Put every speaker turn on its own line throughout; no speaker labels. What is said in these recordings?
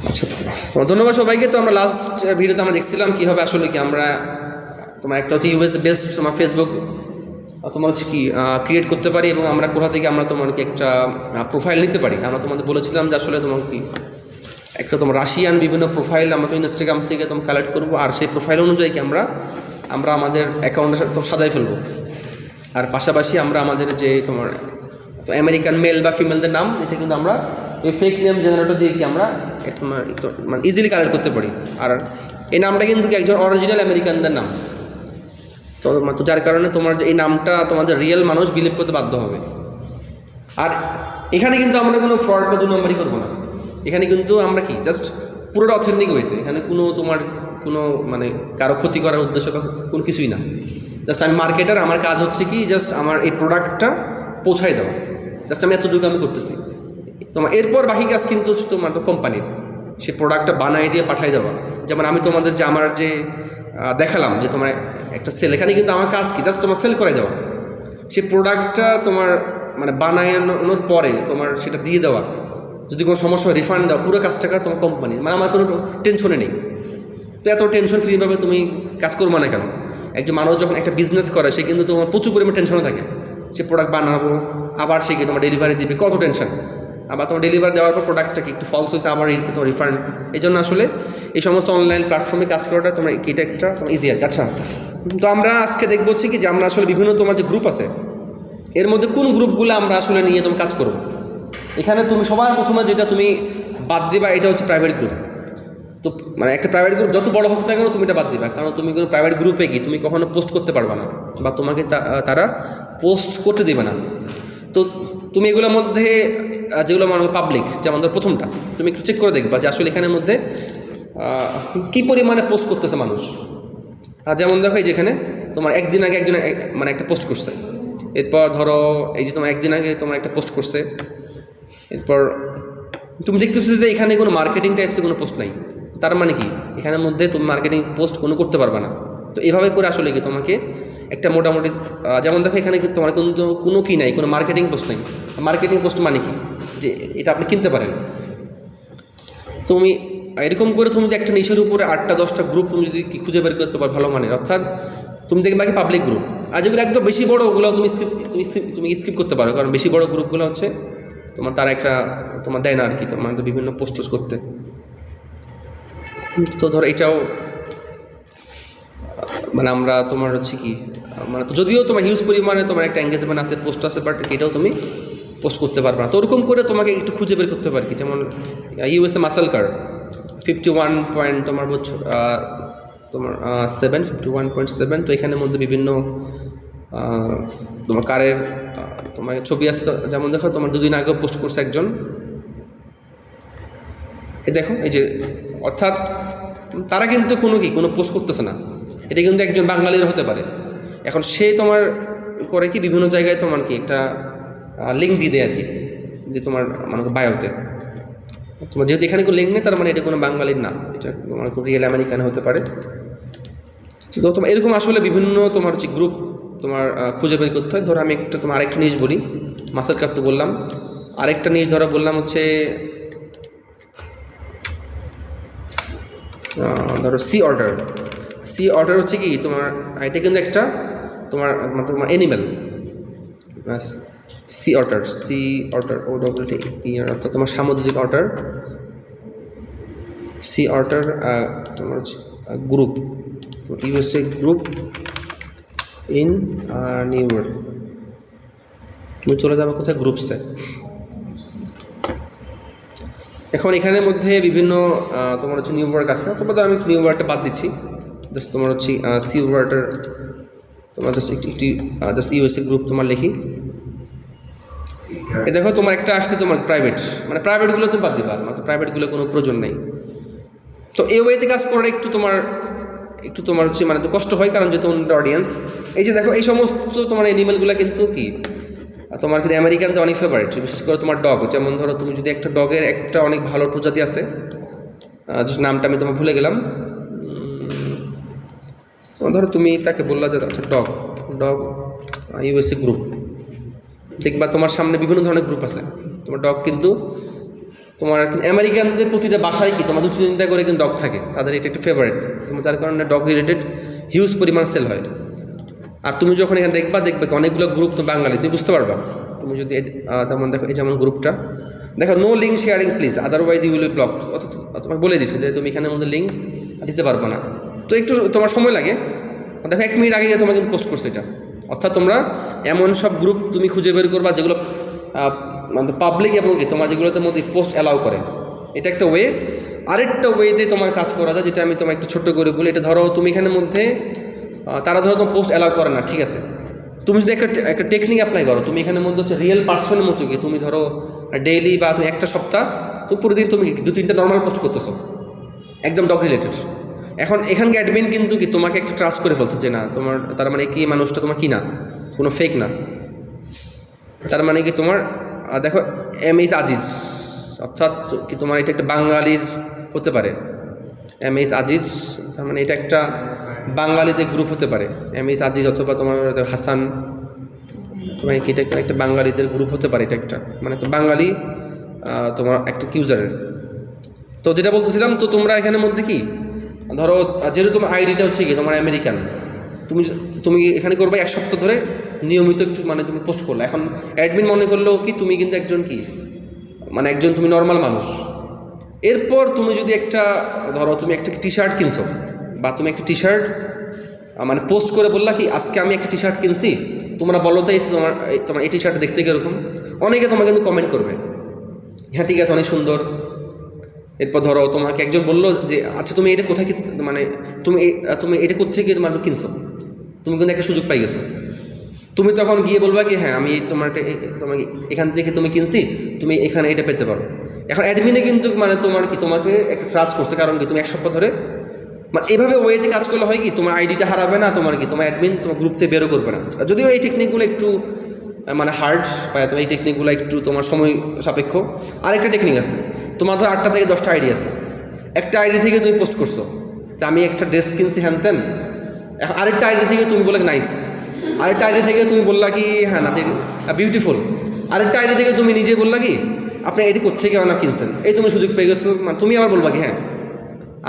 আচ্ছা, তোমার ধন্যবাদ সবাইকে। তো আমরা লাস্ট ভিডিওতে আমরা দেখছিলাম কীভাবে আসলে কি আমরা তোমার একটা হচ্ছে ইউএস বেসড তোমার ফেসবুক তোমার হচ্ছে কি ক্রিয়েট করতে পারি, এবং আমরা কোথা থেকে আমরা তোমাকে একটা প্রোফাইল নিতে পারি। আমরা তোমাদের বলেছিলাম যে আসলে তোমার কি একটা তোমার রাশিয়ান বিভিন্ন প্রোফাইল আমরা তো ইনস্টাগ্রাম থেকে তোমার কালেক্ট করবো, আর সেই প্রোফাইল অনুযায়ী কি আমরা আমাদের অ্যাকাউন্টের সাথে সাজাই ফেলবো। আর পাশাপাশি আমরা আমাদের যে তোমার তো আমেরিকান মেল বা ফিমেলদের নাম, এটা কিন্তু আমরা এই ফেক নেম জেনারেটর দিয়ে কি আমরা তোমার মানে ইজিলি কালেক্ট করতে পারি। আর এই নামটা কিন্তু একজন অরিজিনাল আমেরিকানদের নাম, তো যার কারণে তোমার যে এই নামটা তোমাদের রিয়েল মানুষ বিলিভ করতে বাধ্য হবে। আর এখানে কিন্তু আমরা কোনো ফ্রড বা 2 নম্বরই করবো না। এখানে কিন্তু আমরা কি জাস্ট পুরোটা অথেন্টিক হইতে, এখানে কোনো মানে কারো ক্ষতি করার উদ্দেশ্য বা কোনো কিছুই না। জাস্ট আমি মার্কেটার, আমার কাজ হচ্ছে কি জাস্ট আমার এই প্রোডাক্টটা পৌঁছাই দেওয়া, জাস্ট আমি এতটুকু আমি করতেছি। তোমার এরপর বাকি কাজ কিন্তু তোমার তো কোম্পানির, সে প্রোডাক্টটা বানাই দিয়ে পাঠাই দেওয়া। যেমন আমি তোমাদের যে আমার যে দেখালাম যে তোমার একটা সেল, এখানে কিন্তু আমার কাজ কি জাস্ট তোমার সেল করে দেওয়া। সে প্রোডাক্টটা তোমার মানে বানানোর পরে তোমার সেটা দিয়ে দেওয়া, যদি কোনো সমস্যা হয় রিফান্ড দেওয়া, পুরো কাজটা তোমার কোম্পানি, মানে আমার কোনো টেনশনে নেই। তো এত টেনশন ফ্রিভাবে তুমি কাজ করবো না কেন? একজন মানুষ যখন একটা বিজনেস করে সে কিন্তু তোমার প্রচুর পরিমাণে টেনশনে থাকে। সে প্রোডাক্ট বানাবো, আবার সে কি তোমার ডেলিভারি দিবে, কত টেনশন। আবার তোমার ডেলিভারি দেওয়ার পর প্রোডাক্টটা কি একটু ফলস হয়েছে, আবার তোমার রিফান্ড। এই জন্য আসলে এই সমস্ত অনলাইন প্ল্যাটফর্মে কাজ করাটা তোমার এটা একটা তোমার ইজিয়ার। আচ্ছা, তো আমরা আজকে দেখবো হচ্ছে কি যে আমরা আসলে বিভিন্ন তোমার যে গ্রুপ আছে, এর মধ্যে কোন গ্রুপগুলো আমরা আসলে নিয়ে তুমি কাজ করবো। এখানে তুমি সবার প্রথমে যেটা তুমি বাদ দিবা, এটা হচ্ছে প্রাইভেট গ্রুপ। তো মানে একটা প্রাইভেট গ্রুপ যত বড় হোক না কেন তুমি এটা বাদ দিবা, কারণ তুমি কোনো প্রাইভেট গ্রুপে কি তুমি কখনো পোস্ট করতে পারবে না, বা তোমাকে তারা পোস্ট করতে দেবে না। তো তুমি এগুলোর মধ্যে যেগুলো মানে পাবলিক, যেমন ধর প্রথমটা তুমি একটু চেক করে দেখবা যে আসলে এখানের মধ্যে কী পরিমাণে পোস্ট করতেছে মানুষ। আর যেমন দেখো এই যেখানে তোমার একদিন আগে একজন মানে একটা পোস্ট করছে, এরপর ধরো এই যে তোমার একদিন আগে তোমার একটা পোস্ট করছে, এরপর তুমি দেখতেছো যে এখানে কোনো মার্কেটিং টাইপসের কোনো পোস্ট নাই। তার মানে কি এখানের মধ্যে তুমি মার্কেটিং পোস্ট কোনো করতে পারবে না। তো এভাবে করে আসলে কি তোমাকে একটা মোটামুটি যেমন দেখো এখানে কিন্তু তোমার কোনো কি নাই, কোনো মার্কেটিং পোস্ট নাই। মার্কেটিং পোস্ট মানে কি যে এটা আপনি কিনতে পারেন। তুমি এরকম করে তুমি যে একটা নিশের উপরে 8টা 10টা গ্রুপ তুমি যদি খুঁজে বের করতে পারো ভালো মানের, অর্থাৎ তুমি দেখবে কি পাবলিক গ্রুপ। আর যেগুলো একদম বেশি বড় ওগুলো তুমি স্কিপ করতে পারো, কারণ বেশি বড় গ্রুপগুলো হচ্ছে তোমার তারা একটা তোমার দেয় না আর কি, তোমার বিভিন্ন পোস্ট করতে। তো ধরো এটাও মানে আমরা তোমার হচ্ছে কি মানে যদিও তোমার হিউজ পরিমাণে তোমার একটা এঙ্গেজমেন্ট আছে, পোস্ট আছে, বাট এটাও তুমি পোস্ট করতে পারবে না। তো ওরকম করে তোমাকে একটু খুঁজে বের করতে পারি কি, যেমন ইউএসএ মাসেল কার 51 পয়েন্ট তোমার তোমার 51.7। তো এখানের মধ্যে বিভিন্ন তোমার কারের তোমার ছবি আছে। যেমন দেখো তোমার 2 দিন আগেও পোস্ট করছে একজন, এই দেখো এই যে, অর্থাৎ তারা কিন্তু কোনো পোস্ট করতেছে না। এটা কিন্তু একজন বাঙালির হতে পারে। এখন সে তোমার করে কি বিভিন্ন জায়গায় তোমার কি একটা লিঙ্ক দিয়ে দেয় আর কি, যে তোমার মানে বায়োতে তোমার যেহেতু এখানে কোনো লিঙ্ক নেই, তার মানে এটা কোনো বাঙালির না, এটা তোমার রিয়েল আমেরিকান হতে পারে। তো তোমার এরকম আসলে বিভিন্ন তোমার হচ্ছে গ্রুপ তোমার খুঁজে বের করতে হয়। ধরো আমি তোমার আরেকটা জিনিস বলি, মাসেল কাপ তো বললাম, আরেকটা জিনিস ধরো বললাম হচ্ছে ধরো সি অর্ডার হচ্ছে কি তোমার এটা কিন্তু একটা তোমার অ্যানিমেল। সি অর্ডার অর্থাৎ তোমার সামুদ্রিক অর্ডার। সি অর্ডার তোমার group, USA group in new York. তুমি চলে যাবে কোথায়, গ্রুপসে। এখন এখানের মধ্যে বিভিন্ন তোমার হচ্ছে নিউ ইয়র্ক আছে, তোমার আমি নিউ ইয়র্কটা বাদ দিচ্ছি, জাস্ট তোমার হচ্ছে সি ওয়ার্টার তোমার জাস্ট ইউএসএ গ্রুপ তোমার লিখি। এ দেখো তোমার একটা আসছে তোমার প্রাইভেট, মানে প্রাইভেটগুলো তুমি বাদ দিবা, মানে প্রাইভেটগুলো কোনো প্রয়োজন নেই। তো এই ওয়েতে কাজ করার একটু তোমার হচ্ছে মানে তো কষ্ট হয়, কারণ যেহেতু অডিয়েন্স। এই যে দেখো এই সমস্ত তোমার অ্যানিমেলগুলো কিন্তু কি তোমার কিন্তু আমেরিকানদের অনেক ফেভারিট, বিশেষ করে তোমার ডগ। যেমন ধরো তুমি যদি একটা ডগের একটা অনেক ভালো প্রজাতি আছে, নামটা আমি তোমার ভুলে গেলাম, ধরো তুমি তাকে বললা যে আচ্ছা ডগ ইউএসএ গ্রুপ, দেখবা তোমার সামনে বিভিন্ন ধরনের গ্রুপ আছে। তোমার ডগ কিন্তু তোমার আমেরিকানদের প্রতিটা বাসায় কি তোমার 2-3টা করে কিন্তু ডগ থাকে, তাদের এটা একটা ফেভারিট, যার কারণে ডগ রিলেটেড হিউজ পরিমাণ সেল হয়। আর তুমি যখন এখানে দেখবে অনেকগুলো গ্রুপ তো বাঙালি, তুমি বুঝতে পারবা। তুমি যদি যেমন দেখো, এই যেমন গ্রুপটা দেখো, no link sharing please otherwise you will be blocked, তোমাকে বলে দিচ্ছে যে তুমি এখানের মধ্যে লিঙ্ক দিতে পারবো না। তো একটু তোমার সময় লাগে, দেখো 1 মিনিট আগে তোমার কিন্তু পোস্ট করছো এটা। অর্থাৎ তোমরা এমন সব গ্রুপ তুমি খুঁজে বের করবা যেগুলো মানে পাবলিক এবং কি তোমার যেগুলোতে মধ্যে পোস্ট অ্যালাউ করে, এটা একটা ওয়ে। আরেকটা ওয়েতে তোমার কাজ করা যায়, যেটা আমি তোমার একটু ছোট্ট করে বলি। এটা ধরো তুমি এখানের মধ্যে তারা ধরো তোমার পোস্ট অ্যালাউ করে না, ঠিক আছে, তুমি যদি একটা টেকনিক অ্যাপ্লাই করো, তুমি এখানের মধ্যে হচ্ছে রিয়েল পার্সনের মতো কি তুমি ধরো ডেইলি বা তুমি একটা সপ্তাহ তো পুরো দিন তুমি 2-3টা নর্মাল পোস্ট করতেছো একদম ডগ রিলেটেড। এখন এখানকার অ্যাডমিন কিন্তু কি তোমাকে একটা ট্রাস্ট করে ফেলছে যে না তোমার, তার মানে কি মানুষটা তোমার কি না, কোনো ফেক না। তার মানে কি তোমার দেখো এমএস আজিজ, অর্থাৎ কি তোমার এটা একটা বাঙালির হতে পারে, এমএস আজিজ, তার মানে এটা একটা বাঙালিদের গ্রুপ হতে পারে, এমএস আজিজ অথবা তোমার হাসান, তোমার কি এটা একটা বাঙালিদের গ্রুপ হতে পারে, এটা একটা মানে তো বাঙালি তোমার একটা ইউজারের। তো যেটা বলতেছিলাম, তো তোমরা এখানের মধ্যে কি ধরো যেহেতু তোমার আইডিটা হচ্ছে কি তোমার আমেরিকান, তুমি এখানে করবে 1 সপ্তাহ ধরে নিয়মিত একটু মানে তুমি পোস্ট করলে। এখন অ্যাডমিন মনে করলেও কি তুমি কিন্তু একজন কি মানে একজন তুমি নর্মাল মানুষ। এরপর তুমি যদি একটা ধরো তুমি একটা টি-শার্ট কিনছো, বা তুমি একটা টি-শার্ট মানে পোস্ট করে বললা কি আজকে আমি একটা টি-শার্ট কিনছি, তোমরা বলো তো তোমার এই টি-শার্ট দেখতে কীরকম, অনেকে তোমাকে কিন্তু কমেন্ট করবে হ্যাঁ ঠিক আছে অনেক সুন্দর। এরপর ধরো তোমাকে একজন বললো যে আচ্ছা তুমি এটা কোথায় মানে তুমি এটা কোথেকে তোমার কিনছো, তুমি কিন্তু একটা সুযোগ পাই গেছো। তুমি তখন গিয়ে বলবা কি হ্যাঁ আমি তোমার তোমাকে এখান থেকে তুমি কিনছি, তুমি এখানে এটা পেতে পারো। এখন অ্যাডমিনে কিন্তু মানে তোমার কি তোমাকে একটা ট্রাস্ট করছে, কারণ কি তুমি 1 সপ্তাহ ধরে মানে এইভাবে ওয়েতে কাজ করলে হয় কি তোমার আইডিটা হারাবে না, তোমার কি তোমার অ্যাডমিন তোমার গ্রুপ থেকে বেরো করবে না। যদিও এই টেকনিকগুলো একটু মানে হার্ড বা এই টেকনিকগুলো একটু তোমার সময় সাপেক্ষ। আরেকটা টেকনিক আছে, তোমার ধর 8টা থেকে 10টা আইডি আছে, একটা আইডি থেকে তুমি পোস্ট করছো যে আমি একটা ড্রেস কিনছি হ্যান তেন, এখন আরেকটা আইডি থেকে তুমি বলে নাইস, আরেকটা আইডি থেকে তুমি বললা কি হ্যাঁ না বিউটিফুল, আরেকটা আইডি থেকে তুমি নিজে বললা কি আপনি এটি কোথেকে আমার কিনছেন, এই তুমি সুযোগ পেয়ে গেছো, মানে তুমি আবার বলবা কি হ্যাঁ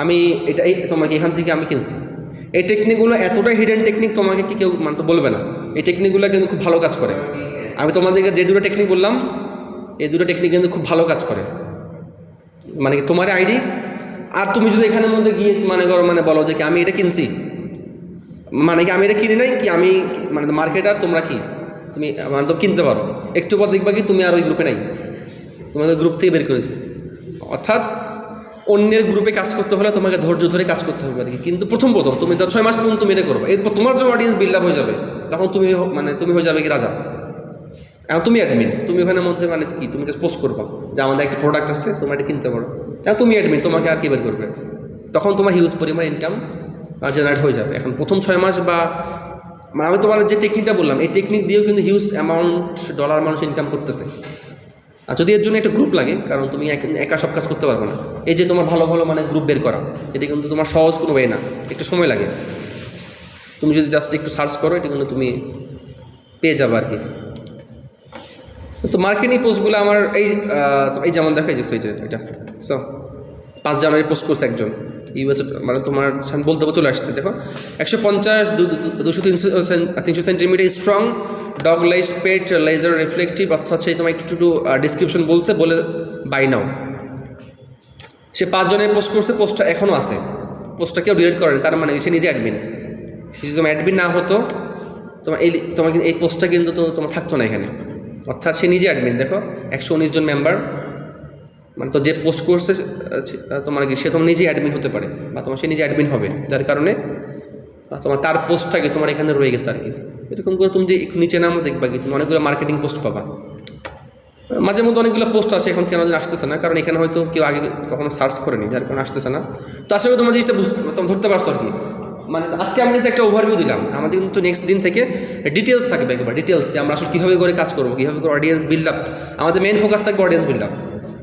আমি এটা তোমাকে এখান থেকে আমি কিনছি। এই টেকনিকগুলো এতটাই হিডেন টেকনিক, তোমাকে কি কেউ মানে বলবে না। এই টেকনিকগুলো কিন্তু খুব ভালো কাজ করে। আমি তোমাদেরকে যে 2টো টেকনিক বললাম, এই 2টো টেকনিক কিন্তু খুব ভালো কাজ করে। মানে কি তোমার আইডি, আর তুমি যদি এখানের মধ্যে গিয়ে মানে করো মানে বলো যে কি আমি এটা কিনছি, মানে কি আমি এটা কিনি নাই কি আমি মানে মার্কেটার, তোমরা কি তুমি মানে তো কিনতে পারো, একটু পর দেখবা কি তুমি আর ওই গ্রুপে নাই, তোমাদের গ্রুপ থেকে বের করেছে। অর্থাৎ অন্যের গ্রুপে কাজ করতে হলে তোমাকে ধৈর্য ধরে কাজ করতে হবে আর কি। কিন্তু প্রথম তুমি 6 মাস পর্যন্ত তুমি এটা করবে, এরপর তোমার যে অডিয়েন্স বিল্ড আপ হয়ে যাবে, তখন তুমি হয়ে যাবে কি রাজা। এখন তুমি অ্যাডমিন, তুমি ওখানের মধ্যে মানে কি তুমি জাস্ট পোস্ট করবা যে আমাদের একটা প্রোডাক্ট আছে তোমরা এটা কিনতে পারো, এখন তুমি অ্যাডমিন, তোমাকে আর কি বের করবে, তখন তোমার হিউজ পরিমাণ ইনকাম জেনারেট হয়ে যাবে। এখন প্রথম 6 মাস বা আমি তোমার যে টেকনিকটা বললাম, এই টেকনিক দিয়েও কিন্তু হিউজ অ্যামাউন্ট ডলার মানুষ ইনকাম করতেছে। আর যদি এর জন্য একটা গ্রুপ লাগে, কারণ তুমি একা সব কাজ করতে পারবে না। এই যে তোমার ভালো ভালো মানে গ্রুপ বের করা, এটা কিন্তু তোমার সহজ কোনো ওয়ে না, একটু সময় লাগে। তুমি যদি জাস্ট একটু সার্চ করো, এটা কিন্তু তুমি পেয়ে যাবে আর কি। তো মার্কেটিং পোস্টগুলো আমার এই যেমন দেখা যাচ্ছে এটা সো 5 জানুয়ারি পোস্ট করছে একজন ইউএস, মানে তোমার আমি বলতে চলে আসছে। দেখো 150 200-300 সেন্টিমিটার স্ট্রং ডগ লাইস পেট লেজার রিফ্লেকটিভ, অর্থাৎ সেই তোমার একটু ডিসক্রিপশন বলে বাই নাও। সে 5 জনের পোস্ট করছে, পোস্টটা এখনও আছে, পোস্টটা কেউ ডিলিট করেনি, তার মানে সে নিজে অ্যাডমিন। সে যদি তোমার অ্যাডমিন না হতো তোমার এই পোস্টটা কিন্তু তোমার থাকতো না এখানে। অর্থাৎ সে নিজে অ্যাডমিন। দেখো 119 জন মেম্বার, মানে তো যে পোস্ট করছে তোমার কি সে তোমার নিজেই অ্যাডমিন হতে পারে, বা সে নিজে অ্যাডমিন হবে, যার কারণে তোমার তার পোস্টটাকে তোমার এখানে রয়ে গেছে আর কি। এরকম করে তুমি যে একটু নিচে নামও দেখবা কি তুমি অনেকগুলো মার্কেটিং পোস্ট পাবা। মাঝে মধ্যে অনেকগুলো পোস্ট আসে, এখন কেন আসতেছে না, কারণ এখানে হয়তো কেউ আগে কখনো সার্চ করেনি, যার কারণে আসতেছে না। তো আসলে তোমার জিনিসটা তোমরা ধরতে পারছো আর কি। মানে আজকে আমি একটা ওভারভিউ দিলাম, আমাদের কিন্তু নেক্সট দিন থেকে ডিটেলস থাকবে, একবার ডিটেলস যে আমরা আসলে কীভাবে করে কাজ করবো, কীভাবে করে অডিয়েন্স বিল্ড আপ। আমাদের মেইন ফোকাস থাকবে অডিয়েন্স বিল্ড আপ।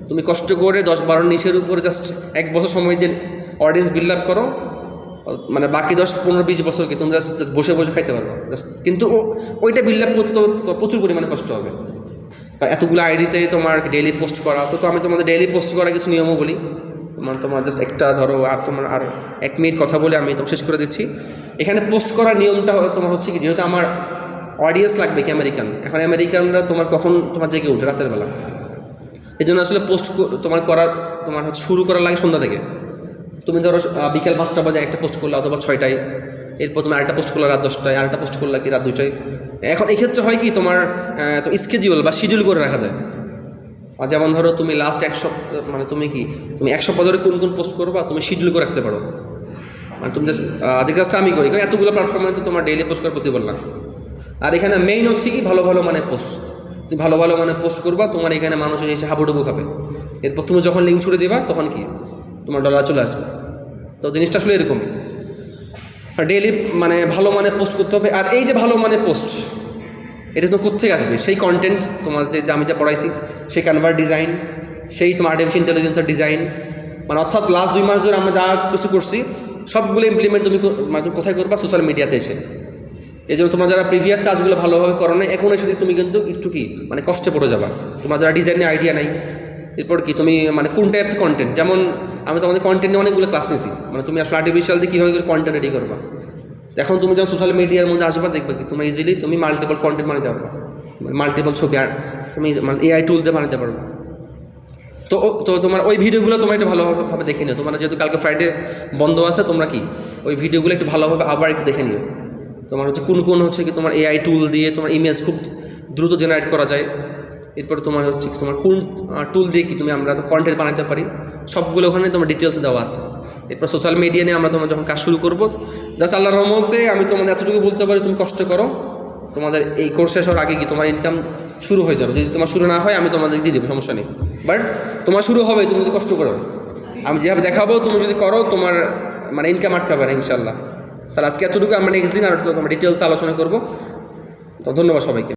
তুমি কষ্ট করে 10-12 নিচের উপরে জাস্ট 1 বছর সময় দিয়ে অডিয়েন্স বিল্ড আপ করো, মানে বাকি 10-15-20 বছর কি তুমি জাস্ট বসে বসে খাইতে পারবো জাস্ট। কিন্তু ওইটা বিল্ড আপ করতে তো প্রচুর পরিমাণে কষ্ট হবে। কারণ এতগুলো আইডিতে তোমার ডেইলি পোস্ট করা, তো আমি তোমাদের ডেইলি পোস্ট করা কিছু নিয়মও বলি। তোমার জাস্ট একটা ধরো, আর তোমার আর 1 মিনিট কথা বলে আমি তোমাকে শেষ করে দিচ্ছি। এখানে পোস্ট করার নিয়মটা তোমার হচ্ছে কি, যেহেতু আমার অডিয়েন্স লাগবে কি আমেরিকান, এখন আমেরিকানরা তোমার কখন তোমার জেগে উঠে রাতের বেলা, এই জন্য আসলে পোস্ট তোমার করা তোমার হচ্ছে শুরু করার লাগে সন্ধ্যা থেকে। তুমি ধরো বিকেল 5টা বাজে একটা পোস্ট করলে, অথবা 6টায়, এরপর তুমি আরেকটা পোস্ট করলে রাত 10টায়, আরেকটা পোস্ট করলে কি রাত 2টায়। এখন এক্ষেত্রে হয় কি, তোমার তো স্কেডিউল বা শিডিউল করে রাখা যায়। আর যেমন ধরো তুমি লাস্ট 1 সপ্তাহ, মানে তুমি 1 সপ্তাহ ধরে কোন কোন পোস্ট করবা তুমি শিডিউল করে রাখতে পারো। মানে তুমি জাস্ট যে কাজটা আমি করি, কারণ এতগুলো প্ল্যাটফর্মে তো তোমার ডেইলি পোস্ট করা পসিবল না। আর এখানে মেইন হচ্ছে কি, ভালো ভালো মানে পোস্ট, তুমি ভালো ভালো মানে পোস্ট করবা, তোমার এখানে মানুষ এসে হাবুডুবু খাবে। এরপর তুমি যখন লিঙ্ক ছুড়ে দিবা তখন কি তোমার ডলার চলে আসবে। তো জিনিসটা আসলে এরকমই, ডেইলি মানে ভালো মানে পোস্ট করতে হবে। আর এই যে ভালো মানে পোস্ট, এটা তো কোত্থেকে আসবে? সেই কন্টেন্ট তোমার যে আমি যা পড়াইছি, সেই ক্যানভার ডিজাইন, সেই তোমার আর্টিফিশিয়াল ইন্টেলিজেন্সের ডিজাইন, মানে অর্থাৎ লাস্ট 2 মাস ধরে আমরা যা কিছু করছি সবগুলো ইমপ্লিমেন্ট তুমি কোথায় করবা? সোশ্যাল মিডিয়াতে এসে। এই জন্য তোমার যারা প্রিভিয়াস কাজগুলো ভালোভাবে করো না, এখন এসে তুমি কিন্তু একটু মানে কষ্টে পড়ে যাবা। তোমার যারা ডিজাইনের আইডিয়া নাই, এরপর কি তুমি মানে কোন টাইপস কন্টেন্ট, যেমন আমি তোমাদের কন্টেন্টে অনেকগুলো ক্লাস নিয়েছি, মানে তুমি আসলে আর্টিফিশিয়াল দিয়ে কীভাবে করে কন্টেন্ট রেডি করবা। এখন তুমি যখন সোশ্যাল মিডিয়ার মধ্যে আসবা, দেখবে কি তুমি ইজিলি তুমি মাল্টিপল কন্টেন্ট বানাতে পারবা, মাল্টিপল ছবি আর তুমি মানে এআই টুল দিয়ে বানাতে পারবে। তো তোমার ওই ভিডিওগুলো তোমরা একটু ভালোভাবে দেখে নিও। তোমরা যেহেতু কালকে ফ্রাইডে বন্ধ আছে, তোমরা কি ওই ভিডিওগুলো একটু ভালোভাবে আবার একটু দেখে নিও। তোমার হচ্ছে কোন হচ্ছে কি তোমার এআই টুল দিয়ে তোমার ইমেজ খুব দ্রুত জেনারেট করা যায়। এরপর তোমার হচ্ছে তোমার কোন টুল দিয়ে কি আমরা কন্টেন্ট বানাতে পারি, সবগুলো ওখানে তোমার ডিটেলস দেওয়া আছে। এরপর সোশ্যাল মিডিয়া নিয়ে আমরা তোমার যখন কাজ শুরু করবো, জাস্ট আল্লাহর রহমতে আমি তোমাদের এতটুকু বলতে পারি, তুমি কষ্ট করো, তোমাদের এই কোর্স শেষ হওয়ার আগে কি তোমার ইনকাম শুরু হয়ে যাবে। যদি তোমার শুরু না হয় আমি তোমাদের দিয়ে দেবো, সমস্যা নেই। বাট তোমার শুরু হবে, তুমি যদি কষ্ট করো, আমি যেভাবে দেখাবো তুমি যদি করো, তোমার মানে ইনকাম আটকাবে না ইনশাল্লাহ। তাহলে আজকে এতটুকু, আমরা নেক্সট দিন আর তোমার ডিটেলস আলোচনা করবো। তো ধন্যবাদ সবাইকে।